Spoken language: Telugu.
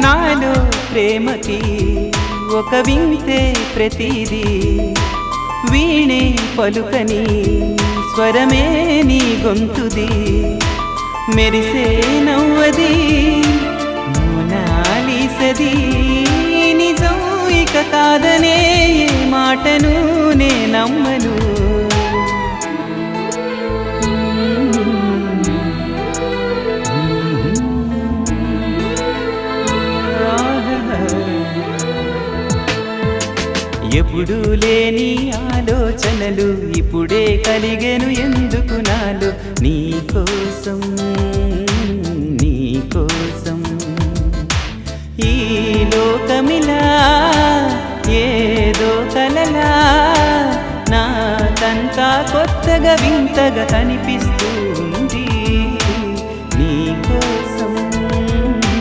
నాలో ప్రేమకి ఒక వింతే ప్రతిదీ వీణే పలుకని స్వరమే నీ గొంతుది మెరిసే నవ్వది మోనాలిసది నిజం ఇక కాదనే మాటను నే నమ్మను ఎప్పుడు లేని ఆలోచనలు ఇప్పుడే కలిగెను ఎందుకు నాలో నీకోసం నీకోసం ఈ లోకమిలా ఏదో కలలా నాకంతా కొత్తగా వింతగా కనిపిస్తుంది